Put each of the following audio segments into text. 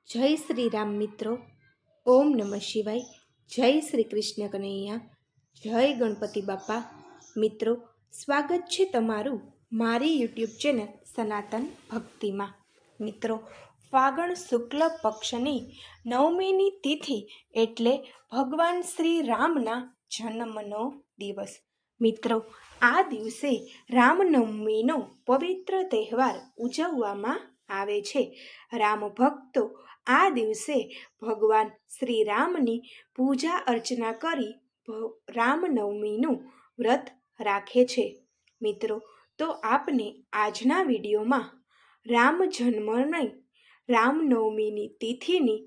જય શ્રી રામ મિત્રો. ઓમ નમઃ શિવાય. જય શ્રી કૃષ્ણ કનૈયા. જય ગણપતિ બાપા. મિત્રો, સ્વાગત છે તમારું મારી યુટ્યુબ ચેનલ સનાતન ભક્તિમાં. મિત્રો, ફાગણ શુક્લ પક્ષની નવમીની તિથિ એટલે ભગવાન શ્રી રામના જન્મનો દિવસ. મિત્રો, આ દિવસે રામનવમીનો પવિત્ર તહેવાર ઉજવવામાં આવે છે. રામ ભક્તો આ દિવસે ભગવાન શ્રી રામની પૂજા અર્ચના કરી રામનવમીનું વ્રત રાખે છે. મિત્રો, તો આપને આજના વિડીયોમાં રામ જન્મની રામનવમીની તિથિની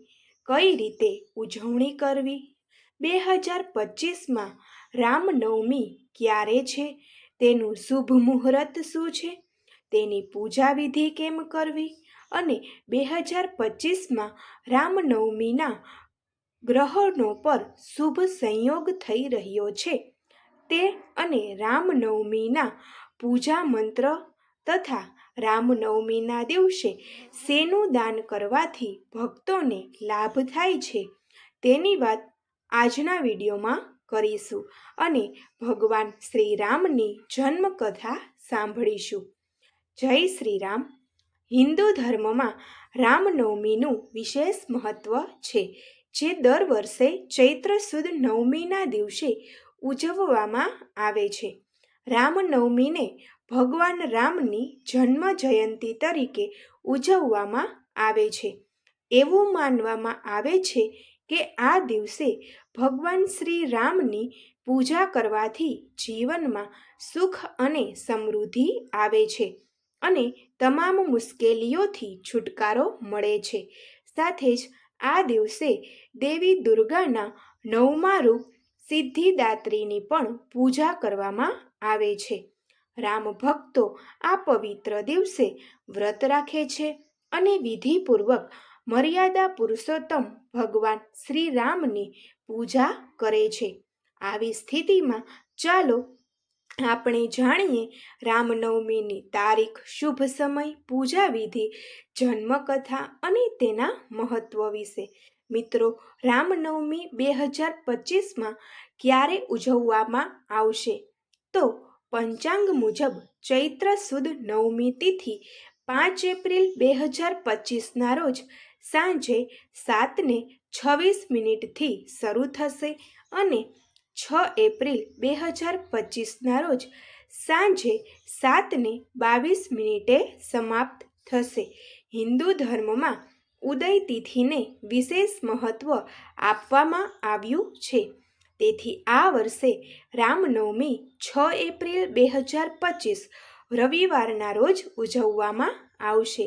કઈ રીતે ઉજવણી કરવી, 2025માં રામનવમી ક્યારે છે, તેનું શુભ મુહૂર્ત શું છે, તેની પૂજા વિધિ કેમ કરવી અને 2025માં રામનવમીના ગ્રહણો પર શુભ સંયોગ થઈ રહ્યો છે તે અને રામનવમીના પૂજા મંત્ર તથા રામનવમીના દિવસે શેનું દાન કરવાથી ભક્તોને લાભ થાય છે તેની વાત આજના વિડીયોમાં કરીશું અને ભગવાન શ્રી રામની જન્મકથા સાંભળીશું. જય શ્રી રામ. હિન્દુ ધર્મમાં રામનવમીનું વિશેષ મહત્વ છે, જે દર વર્ષે ચૈત્ર સુદ નવમીના દિવસે ઉજવવામાં આવે છે. રામનવમીને ભગવાન રામની જન્મ જયંતિ તરીકે ઉજવવામાં આવે છે. એવું માનવામાં આવે છે કે આ દિવસે ભગવાન શ્રી રામની પૂજા કરવાથી જીવનમાં સુખ અને સમૃદ્ધિ આવે છે અને તમામ મુશ્કેલીઓથી છુટકારો મળે છે. સાથે જ આ દિવસે દેવી દુર્ગાના 9મા રૂપ સિદ્ધિદાત્રીની પણ પૂજા કરવામાં આવે છે. રામ ભક્તો આ પવિત્ર દિવસે વ્રત રાખે છે અને વિધિપૂર્વક મર્યાદા પુરુષોત્તમ ભગવાન શ્રી રામની પૂજા કરે છે. આવી સ્થિતિમાં ચાલો આપણે જાણીએ રામનવમીની તારીખ, શુભ સમય, પૂજા વિધિ, જન્મકથા અને તેના મહત્વ વિશે. મિત્રો, રામનવમી 2025માં ક્યારે ઉજવવામાં આવશે? તો પંચાંગ મુજબ ચૈત્ર સુદ નવમી તિથિ 5 એપ્રિલ 2025ના રોજ સાંજે 7:26 શરૂ થશે અને 6 એપ્રિલ 2025ના રોજ સાંજે 7:22 સમાપ્ત થશે. હિન્દુ ધર્મમાં ઉદય તિથિને વિશેષ મહત્વ આપવામાં આવ્યું છે. તેથી આ વર્ષે રામનવમી 6 એપ્રિલ 2025 રવિવારના રોજ ઉજવવામાં આવશે.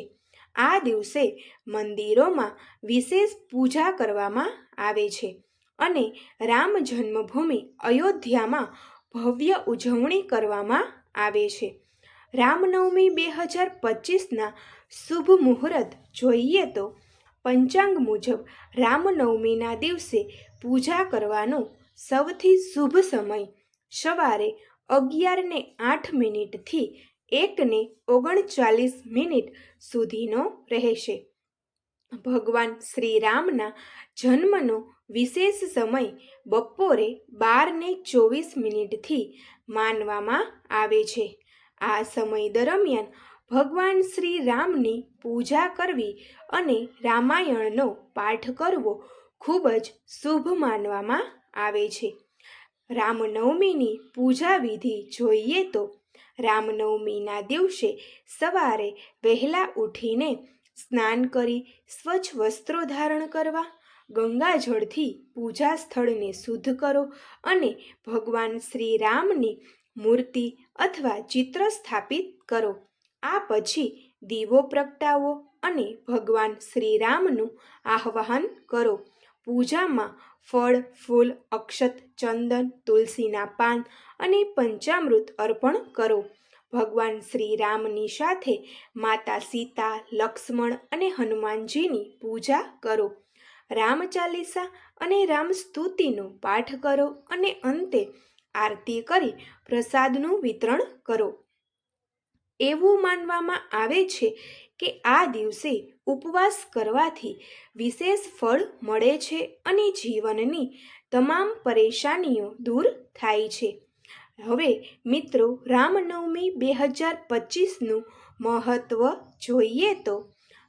આ દિવસે મંદિરોમાં વિશેષ પૂજા કરવામાં આવે છે અને રામ જન્મભૂમિ અયોધ્યામાં ભવ્ય ઉજવણી કરવામાં આવે છે. રામનવમી 2025ના શુભ મુહૂર્ત જોઈએ તો પંચાંગ મુજબ રામનવમીના દિવસે પૂજા કરવાનો સૌથી શુભ સમય સવારે 11:08 થી 1:39 સુધીનો રહેશે. ભગવાન શ્રી રામના જન્મનો વિશેષ સમય બપોરે 12:24 થી માનવામાં આવે છે. આ સમય દરમિયાન ભગવાન શ્રી રામની પૂજા કરવી અને રામાયણનો પાઠ કરવો ખૂબ જ શુભ માનવામાં આવે છે. રામનવમીની પૂજા વિધિ જોઈએ તો રામનવમીના દિવસે સવારે વહેલા ઉઠીને સ્નાન કરી સ્વચ્છ વસ્ત્રો ધારણ કરવા, ગંગાજળથી પૂજા સ્થળને શુદ્ધ કરો અને ભગવાન શ્રી રામની મૂર્તિ અથવા ચિત્ર સ્થાપિત કરો. આ પછી દીવો પ્રગટાવો અને ભગવાન શ્રી રામનું આહ્વાન કરો. પૂજામાં ફળ, ફૂલ, અક્ષત, ચંદન, તુલસીના પાન અને પંચામૃત અર્પણ કરો. ભગવાન શ્રી રામની સાથે માતા સીતા, લક્ષ્મણ અને હનુમાનજીની પૂજા કરો. રામ ચાલીસા અને રામ સ્તુતિનો પાઠ કરો અને અંતે આરતી કરી પ્રસાદનું વિતરણ કરો. એવું માનવામાં આવે છે કે આ દિવસે ઉપવાસ કરવાથી વિશેષ ફળ મળે છે અને જીવનની તમામ પરેશાનીઓ દૂર થાય છે. હવે મિત્રો, રામનવમી 2025નું મહત્ત્વ જોઈએ તો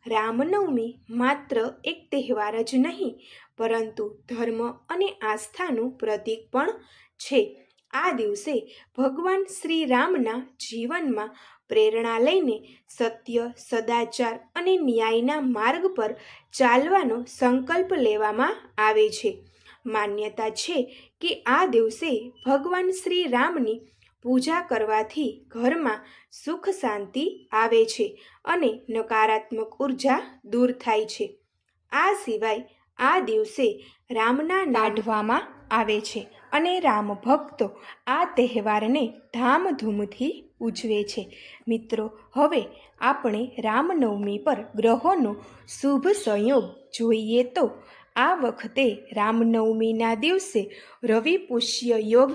રામનવમી માત્ર એક તહેવાર જ નહીં, પરંતુ ધર્મ અને આસ્થાનું પ્રતીક પણ છે. આ દિવસે ભગવાન શ્રી રામના જીવનમાં પ્રેરણા લઈને સત્ય, સદાચાર અને ન્યાયના માર્ગ પર ચાલવાનો સંકલ્પ લેવામાં આવે છે. માન્યતા છે કે આ દિવસે ભગવાન શ્રી રામની પૂજા કરવાથી ઘરમાં સુખ શાંતિ આવે છે અને નકારાત્મક ઉર્જા દૂર થાય છે. આ સિવાય આ દિવસે રામના કાઢવામાં આવે છે અને રામ ભક્તો આ તહેવારને ધામધૂમથી ઉજવે છે. મિત્રો, હવે આપણે રામનવમી પર ગ્રહોનો શુભ સંયોગ જોઈએ તો આ વખતે રામનવમીના દિવસે રવિ પુષ્ય યોગ,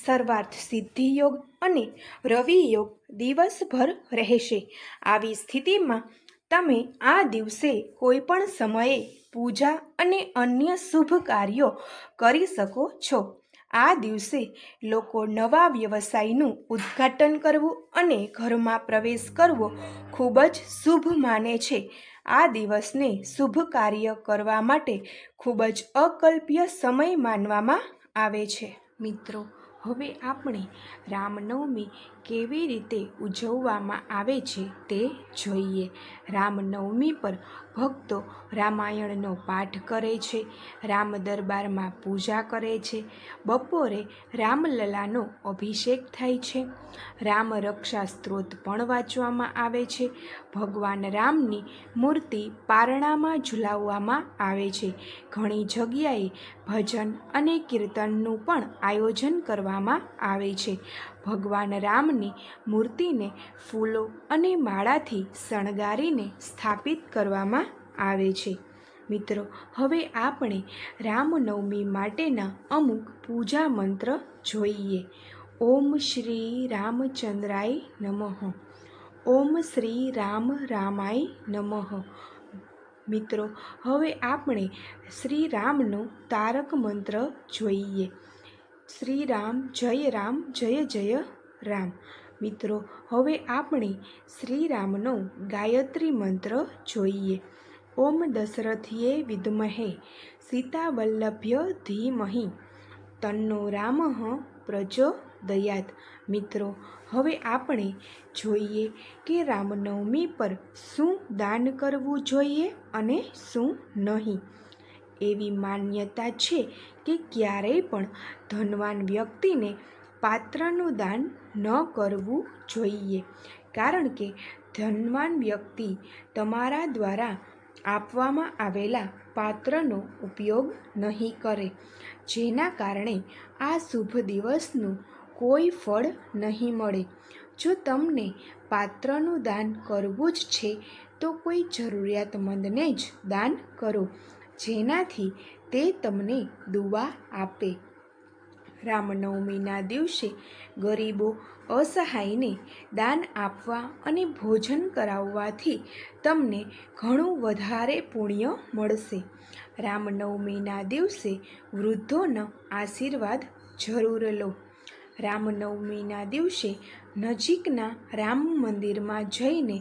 સર્વાર્થ સિદ્ધિ યોગ અને રવિ યોગ દિવસભર રહેશે. આવી સ્થિતિમાં તમે આ દિવસે કોઈ પણ સમયે પૂજા અને અન્ય શુભ કાર્યો કરી શકો છો. આ દિવસે લોકો નવા વ્યવસાયનું ઉદ્ઘાટન કરવું અને ઘરમાં પ્રવેશ કરવો ખૂબ જ શુભ માને છે. આ દિવસને શુભ કાર્ય કરવા માટે ખૂબ જ અકલ્પ્ય સમય માનવામાં આવે છે. મિત્રો, હવે આપણે રામનવમી કેવી રીતે ઉજવવામાં આવે છે તે જોઈએ. રામનવમી પર ભક્તો રામાયણનો પાઠ કરે છે, રામ દરબારમાં પૂજા કરે છે, બપોરે રામલલાનો અભિષેક થાય છે, રામ રક્ષા સ્ત્રોત પણ વાંચવામાં આવે છે, ભગવાન રામની મૂર્તિ પારણામાં ઝુલાવવામાં આવે છે. ઘણી જગ્યાએ ભજન અને કીર્તનનું પણ આયોજન કરવામાં આવે છે. ભગવાન રામની મૂર્તિને ફૂલો અને માળાથી શણગારીને સ્થાપિત કરવામાં આવે છે. મિત્રો, હવે આપણે રામનવમી માટેના અમુક પૂજા મંત્ર જોઈએ. ઓમ શ્રી રામચંદ્રાય નમઃ. ઓમ શ્રી રામાય નમઃ. મિત્રો, હવે આપણે શ્રી રામનો તારક મંત્ર જોઈએ. શ્રી રામ જય જય રામ. મિત્રો, હવે આપણે શ્રી રામનો ગાયત્રી મંત્ર જોઈએ. ઓમ દશરથીએ વિદ્મહે સીતાવલ્લભ્ય ધીમહિ તન્નો રામઃ પ્રચોદયાત. મિત્રો, હવે આપણે જોઈએ કે રામનવમી પર શું દાન કરવું જોઈએ અને શું નહીં. એવી માન્યતા છે કે ક્યારેય પણ ધનવાન વ્યક્તિને પાત્રનું દાન ન કરવું જોઈએ, કારણ કે ધનવાન વ્યક્તિ તમારા દ્વારા આપવામાં આવેલા પાત્રનો ઉપયોગ નહીં કરે, જેના કારણે આ શુભ દિવસનું કોઈ ફળ નહીં મળે. જો તમને પાત્રનું દાન કરવું જ છે તો કોઈ જરૂરિયાતમંદને જ દાન કરો, જેનાથી તે તમને દુઆ આપે. રામનવમીના દિવસે ગરીબો, અસહાયને દાન આપવા અને ભોજન કરાવવાથી તમને ઘણું વધારે પુણ્ય મળશે. રામનવમીના દિવસે વૃદ્ધોના આશીર્વાદ જરૂર લો. રામનવમીના દિવસે નજીકના રામ મંદિરમાં જઈને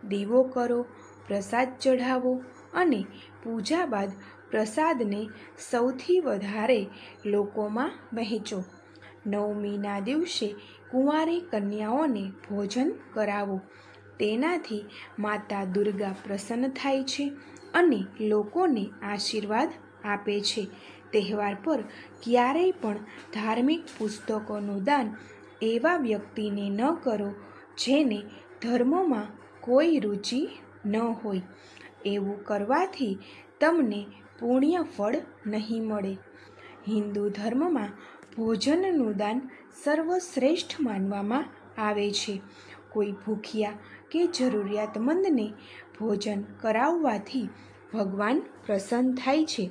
દીવો કરો, પ્રસાદ ચઢાવો અને પૂજા બાદ પ્રસાદને સૌથી વધારે લોકોમાં વહેંચો. નવમીના દિવસે કુંવારી કન્યાઓને ભોજન કરાવો. તેનાથી માતા દુર્ગા પ્રસન્ન થાય છે અને લોકોને આશીર્વાદ આપે છે. તહેવાર પર ક્યારેય પણ ધાર્મિક પુસ્તકોનું દાન એવા વ્યક્તિને ન કરો જેને ધર્મમાં કોઈ રુચિ ન હોય. એવું કરવાથી તમને પુણ્ય ફળ નહીં મળે. હિન્દુ ધર્મમાં ભોજનનું દાન સર્વશ્રેષ્ઠ માનવામાં આવે છે. કોઈ ભૂખ્યા કે જરૂરિયાતમંદને ભોજન કરાવવાથી ભગવાન પ્રસન્ન થાય છે.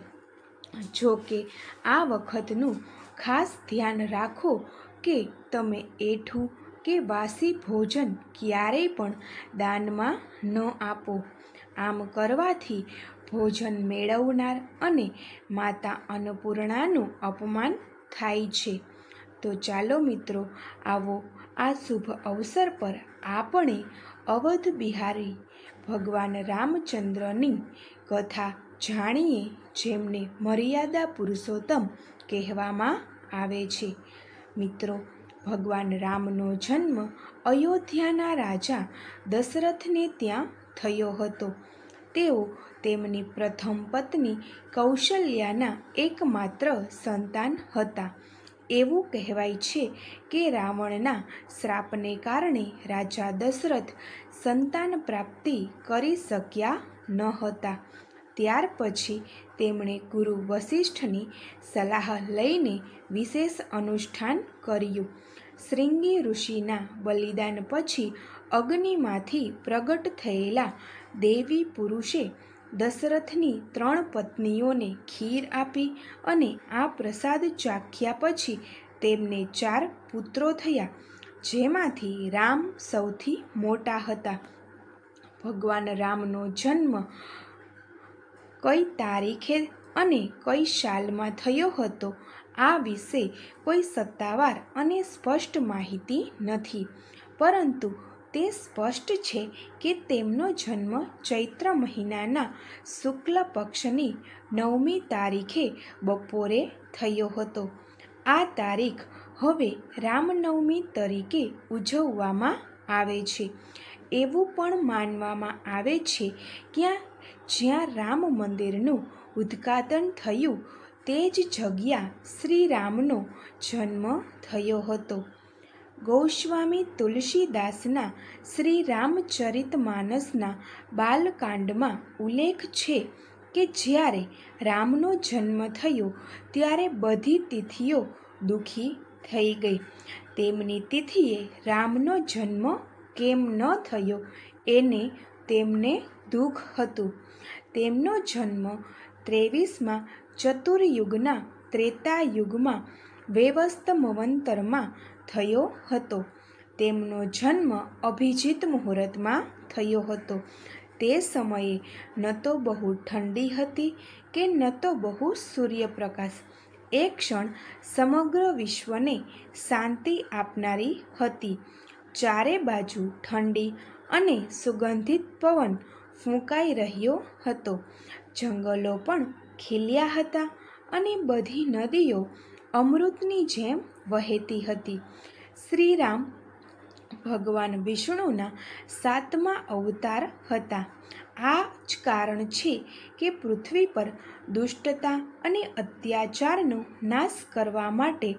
જો કે આ વખતનું ખાસ ધ્યાન રાખો કે તમે એઠું કે વાસી ભોજન ક્યારેય પણ દાનમાં ન આપો. આમ કરવાથી ભોજન મેળવનાર અને માતા અન્નપૂર્ણાનું અપમાન થાય છે. તો ચાલો મિત્રો, આવો આ શુભ અવસર પર આપણે અવધ બિહારી ભગવાન રામચંદ્રની કથા જાણીએ, જેમને મર્યાદા પુરુષોત્તમ કહેવામાં આવે છે. મિત્રો, ભગવાન રામનો જન્મ અયોધ્યાના રાજા દશરથને ત્યાં થયો હતો. તેઓ તેમની પ્રથમ પત્ની કૌશલ્યાના એકમાત્ર સંતાન હતા. એવું કહેવાય છે કે રાવણના શ્રાપને કારણે રાજા દશરથ સંતાન પ્રાપ્તિ કરી શક્યા ન હતા. ત્યાર પછી તેમણે ગુરુ વશિષ્ઠની સલાહ લઈને વિશેષ અનુષ્ઠાન કર્યું. શ્રીંગી ઋષિના બલિદાન પછી અગ્નિમાંથી પ્રગટ થયેલા દેવી પુરુષે દશરથની 3 પત્નીઓને ખીર આપી અને આ પ્રસાદ ચાખ્યા પછી તેમને 4 પુત્રો થયા, જેમાંથી રામ સૌથી મોટા હતા. ભગવાન રામનો જન્મ કઈ તારીખે અને કઈ સાલમાં થયો હતો, આ વિશે કોઈ સત્તાવાર અને સ્પષ્ટ માહિતી નથી, પરંતુ તે સ્પષ્ટ છે કે તેમનો જન્મ ચૈત્ર મહિનાના શુક્લ પક્ષની 9મી તારીખે બપોરે થયો હતો. આ તારીખ હવે રામનવમી તરીકે ઉજવવામાં આવે છે. એવું પણ માનવામાં આવે છે કે જ્યાં રામ મંદિરનું ઉદ્ઘાટન થયું તે જ જગ્યા શ્રીરામનો જન્મ થયો હતો. ગોસ્વામી તુલસીદાસના શ્રી રામચરિતમાનસના બાલકાંડમાં ઉલ્લેખ છે કે જ્યારે રામનો જન્મ થયો ત્યારે બધી તિથિઓ દુઃખી થઈ ગઈ. તેમની તિથિએ રામનો જન્મ કેમ ન થયો એને તેમને દુઃખ હતું. તેમનો જન્મ 23મા ચતુર્યુગના ત્રેતાયુગમાં વૈવસ્વત મન્વંતરમાં થયો હતો. તેમનો જન્મ અભિજીત મુહૂર્તમાં થયો હતો. તે સમયે ન તો બહુ ઠંડી હતી કે ન તો બહુ સૂર્યપ્રકાશ. એ ક્ષણ સમગ્ર વિશ્વને શાંતિ આપનારી હતી. ચારે બાજુ ઠંડી અને સુગંધિત પવન ફૂંકાઈ રહ્યો હતો. જંગલો પણ ખીલ્યા હતા અને બધી નદીઓ અમૃતની જેમ વહેતી હતી. શ્રીરામ ભગવાન વિષ્ણુના 7મા અવતાર હતા. આ જ કારણ છે કે પૃથ્વી પર દુષ્ટતા અને અત્યાચારનો નાશ કરવા માટે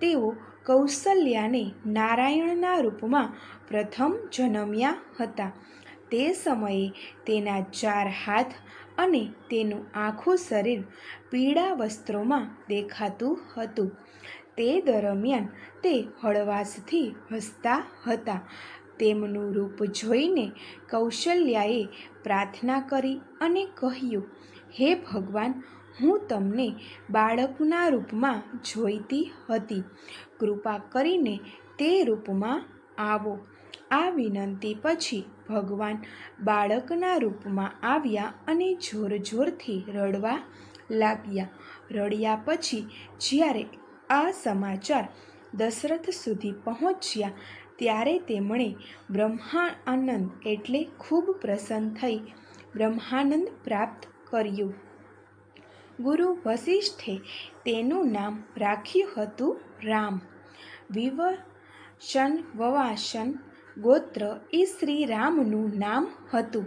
તેઓ કૌશલ્યાને નારાયણના રૂપમાં પ્રથમ જન્મ્યા હતા. તે સમયે તેના 4 હાથ અને તેનું આખું શરીર પીળા વસ્ત્રોમાં દેખાતું હતું. તે દરમિયાન તે હળવાશથી હસતા હતા. તેમનું રૂપ જોઈને કૌશલ્યાએ પ્રાર્થના કરી અને કહ્યું, હે ભગવાન, હું તમને બાળકના રૂપમાં જોઈતી હતી. કૃપા કરીને તે રૂપમાં આવો. આ વિનંતી પછી ભગવાન બાળકના રૂપમાં આવ્યા અને જોરથી રડવા લાગ્યા. રડ્યા પછી જ્યારે આ સમાચાર દશરથ સુધી પહોંચ્યા ત્યારે તેમણે બ્રહ્માનંદ એટલે ખૂબ પ્રસન્ન થઈ બ્રહ્માનંદ પ્રાપ્ત કર્યું. ગુરુ વશિષ્ઠે તેનું નામ રાખ્યું હતું રામ. વિવસન ગોત્ર એ શ્રીરામનું નામ હતું,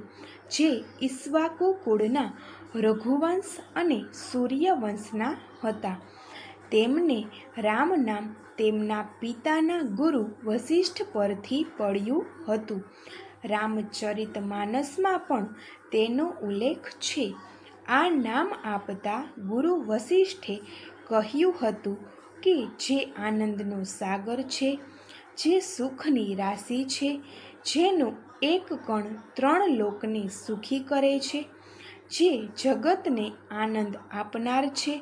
જે ઈક્ષ્વાકુ કુળના રઘુવંશ અને સૂર્યવંશના હતા. તેમને રામ નામ તેમના પિતાના ગુરુ વશિષ્ઠ પરથી પડ્યું હતું. રામચરિતમાનસમાં પણ તેનો ઉલ્લેખ છે. આ નામ આપતા ગુરુ વશિષ્ઠે કહ્યું હતું કે જે આનંદનો સાગર છે, જે સુખની રાશિ છે, જેનો એક કણ 3 લોકને સુખી કરે છે, જે જગતને આનંદ આપનાર છે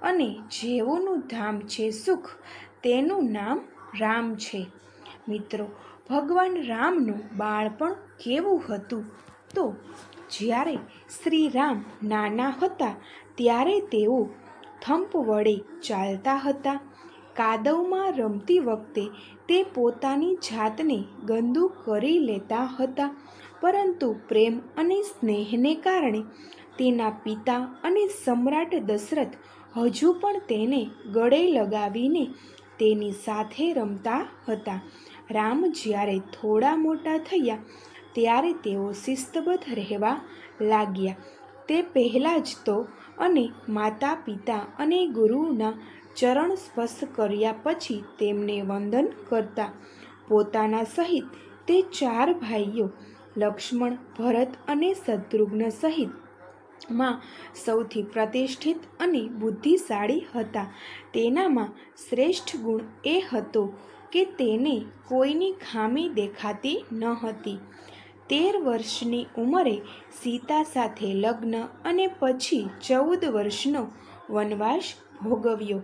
અને જેઓનું ધામ છે સુખ, તેનું નામ રામ છે. મિત્રો, ભગવાન રામનું બાળપણ કેવું હતું? તો જ્યારે શ્રી રામ નાના હતા ત્યારે તેઓ થંભ વડે ચાલતા હતા. કાદવમાં રમતી વખતે તે પોતાની જાતને ગંદુ કરી લેતા હતા, પરંતુ પ્રેમ અને સ્નેહને કારણે તેના પિતા અને સમ્રાટ દશરથ હજુ પણ તેને ગળે લગાવીને તેની સાથે રમતા હતા. રામ જ્યારે થોડા મોટા થયા ત્યારે તેઓ શિસ્તબદ્ધ રહેવા લાગ્યા. તે પહેલાં જ તો અને માતા પિતા અને ગુરુના ચરણ સ્પર્શ કર્યા પછી તેમને વંદન કરતા. પોતાના સહિત તે 4 ભાઈઓ લક્ષ્મણ, ભરત અને શત્રુઘ્ન સહિત માં સૌથી પ્રતિષ્ઠિત અને બુદ્ધિશાળી હતા. તેનામાં શ્રેષ્ઠ ગુણ એ હતો કે તેને કોઈની ખામી દેખાતી ન હતી. 13 વર્ષની ઉંમરે સીતા સાથે લગ્ન અને પછી 14 વર્ષનો વનવાસ ભોગવ્યો.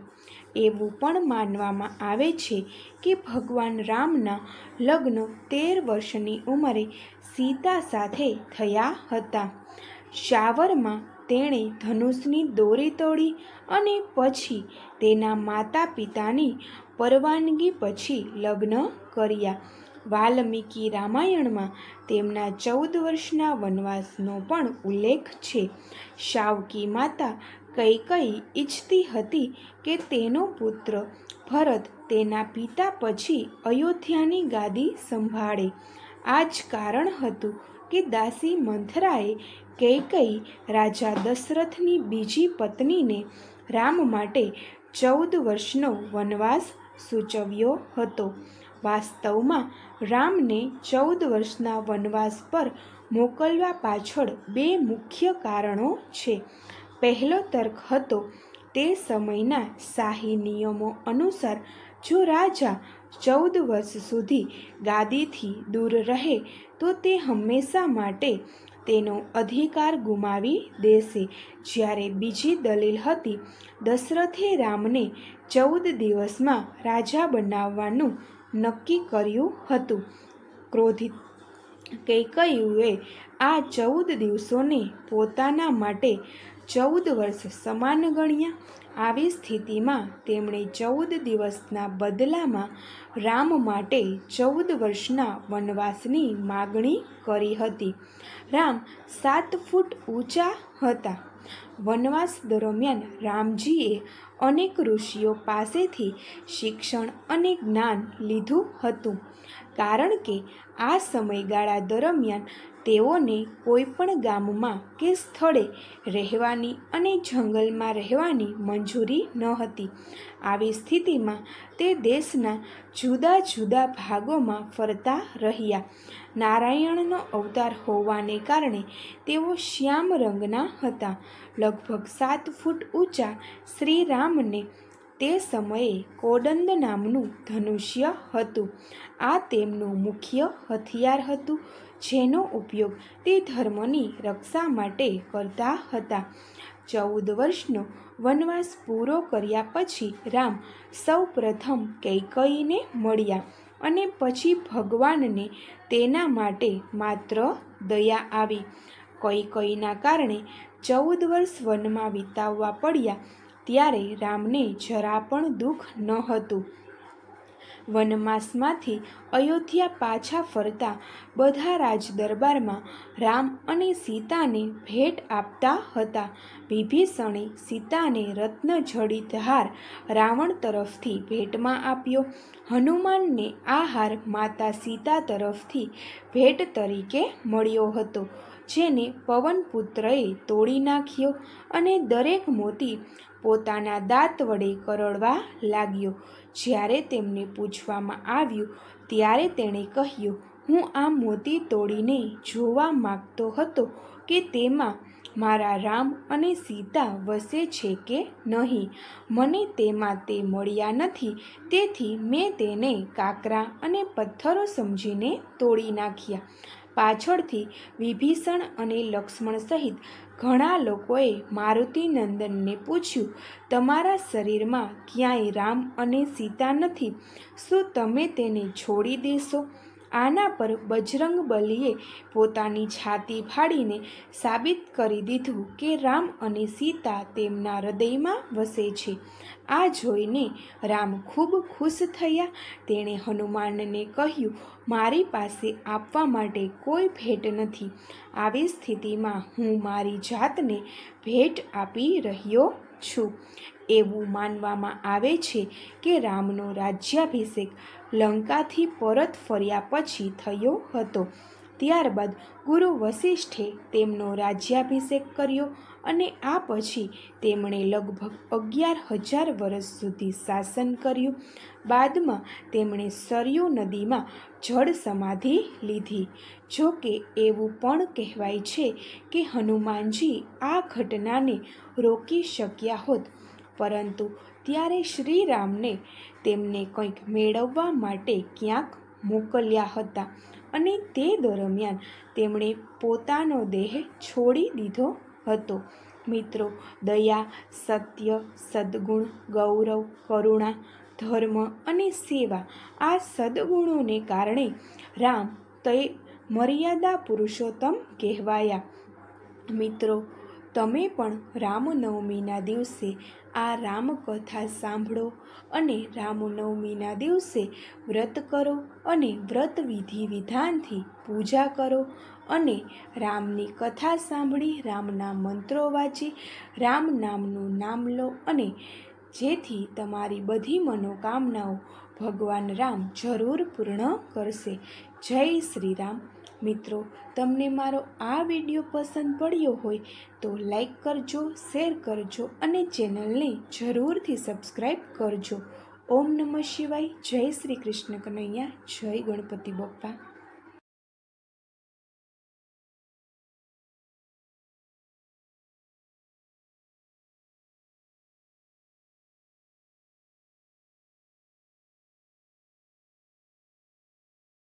એવું પણ માનવામાં આવે છે કે ભગવાન રામના લગ્ન 13 વર્ષની ઉંમરે સીતા સાથે થયા હતા. શાવરમાં તેણે ધનુષની દોરી તોડી અને પછી તેના માતા પિતાની પરવાનગી પછી લગ્ન કર્યા. વાલ્મીકી રામાયણમાં તેમના 14 વર્ષના વનવાસનો પણ ઉલ્લેખ છે. શાવકી માતા કૈકેયી ઈચ્છતી હતી કે તેનો પુત્ર ભરત તેના પિતા પછી અયોધ્યાની ગાદી સંભાળે. આ જ કારણ હતું કે દાસી મંથરાએ કૈકેયી રાજા દશરથની બીજી પત્નીને રામ માટે 14 વર્ષનો વનવાસ સૂચવ્યો હતો. વાસ્તવમાં રામને 14 વર્ષના વનવાસ પર મોકલવા પાછળ 2 મુખ્ય કારણો છે. પહેલો તર્ક હતો તે સમયના શાહી નિયમો અનુસાર જો રાજા 14 વર્ષ સુધી ગાદીથી દૂર રહે તો તે હંમેશા માટે તેનો અધિકાર ગુમાવી દેશે. જ્યારે બીજી દલીલ હતી દશરથે રામને 14 દિવસમાં રાજા બનાવવાનું નક્કી કર્યું હતું. ક્રોધિત કૈકેયીએ આ 14 દિવસોને પોતાના માટે 14 વર્ષ સમાન ગણ્યા. આવી સ્થિતિમાં તેમણે 14 દિવસના બદલામાં રામ માટે 14 વર્ષના વનવાસની માગણી કરી હતી. રામ 7 ફૂટ ઊંચા હતા. વનવાસ દરમિયાન રામજીએ અનેક ઋષિઓ પાસેથી શિક્ષણ અને જ્ઞાન લીધું હતું, કારણ કે આ સમયગાળા દરમિયાન તેઓને કોઈપણ ગામમાં કે સ્થળે રહેવાની અને જંગલમાં રહેવાની મંજૂરી ન હતી. આવી સ્થિતિમાં તે દેશના જુદા જુદા ભાગોમાં ફરતા રહ્યા. નારાયણનો અવતાર હોવાને કારણે તેઓ શ્યામ રંગના હતા. લગભગ 7 ફૂટ ઊંચા શ્રી રામને તે સમયે કોદંડ નામનું ધનુષ્ય હતું. આ તેમનું મુખ્ય હથિયાર હતું, જેનો ઉપયોગ તે ધર્મની રક્ષા માટે કરતા હતા. 14 વર્ષનો વનવાસ પૂરો કર્યા પછી રામ સૌ પ્રથમ કૈકેયીને મળ્યા અને પછી ભગવાનને તેના માટે માત્ર દયા આવી. કૈકેયીના કારણે 14 વર્ષ વનમાં વિતાવવા પડ્યા ત્યારે રામને જરા પણ દુઃખ ન હતું. વનવાસમાંથી અયોધ્યા પાછા ફરતા બધા રાજદરબારમાં રામ અને સીતાને ભેટ આપતા હતા. વિભીષણે સીતાને રત્નજડિત હાર રાવણ તરફથી ભેટમાં આપ્યો. હનુમાનને આ હાર માતા સીતા તરફથી ભેટ તરીકે મળ્યો હતો, જેને પવનપુત્રએ તોડી નાખ્યો અને દરેક મોતી પોતાના દાંત વડે કરડવા લાગ્યો. જ્યારે તેમને પૂછવામાં આવ્યું ત્યારે તેણે કહ્યું, હું આ મોતી તોડીને જોવા માંગતો હતો કે તેમાં મારા રામ અને સીતા વસે છે કે નહીં. મને તેમાં તે મળ્યા નથી, તેથી મેં તેને કાંકરા અને પથ્થરો સમજીને તોડી નાખ્યા. પાછળથી વિભીષણ અને લક્ષ્મણ સહિત ઘણા લોકોએ મારુતિનંદનને પૂછ્યું, તમારા શરીરમાં ક્યાંય રામ અને સીતા નથી, શું તમે તેને છોડી દેશો? આના પર બજરંગબલીએ પોતાની છાતી ફાડીને સાબિત કરી દીધું કે રામ અને સીતા તેમના હૃદયમાં વસે છે. આ જોઈને રામ ખૂબ ખુશ થયા. તેણે હનુમાનને કહ્યું, મારી પાસે આપવા માટે કોઈ ભેટ નથી. આવી સ્થિતિમાં હું મારી જાતને ભેટ આપી રહ્યો છું. એવું માનવામાં આવે છે કે રામનો રાજ્યાભિષેક લંકાથી પરત ફર્યા પછી થયો હતો. ત્યારબાદ ગુરુ વસિષ્ઠે તેમનો રાજ્યાભિષેક કર્યો અને આ પછી તેમણે લગભગ 11,000 વર્ષ સુધી શાસન કર્યું. બાદમાં તેમણે સરયૂ નદીમાં જળ સમાધિ લીધી. જો કે એવું પણ કહેવાય છે કે હનુમાનજી આ ઘટનાને રોકી શક્યા હોત, પરંતુ ત્યારે શ્રીરામને તેમને કંઈક મેળવવા માટે ક્યાંક મોકલ્યા હતા અને તે દરમિયાન તેમણે પોતાનો દેહ છોડી દીધો હતો. મિત્રો, દયા, સત્ય, સદ્ગુણ, ગૌરવ, કરુણા, ધર્મ અને સેવા આ સદ્ગુણોને કારણે રામ તે મર્યાદા પુરુષોત્તમ કહેવાયા. મિત્રો, તમે પણ રામનવમીના દિવસે આ રામકથા સાંભળો અને રામનવમીના દિવસે વ્રત કરો અને વ્રત વિધિ વિધાનથી પૂજા કરો અને રામની કથા સાંભળી, રામના મંત્રો વાંચી, રામ નામનું નામ લો અને જેથી તમારી બધી મનોકામનાઓ ભગવાન રામ જરૂર પૂર્ણ કરશે. જય શ્રી રામ. મિત્રો, તમને મારો આ વિડીયો પસંદ પડ્યો હોય તો લાઈક કરજો, શેર કરજો અને ચેનલને જરૂરથી સબસ્ક્રાઈબ કરજો. ઓમ નમઃ શિવાય. જય શ્રી કૃષ્ણ કનૈયા. જય ગણપતિ બપ્પા.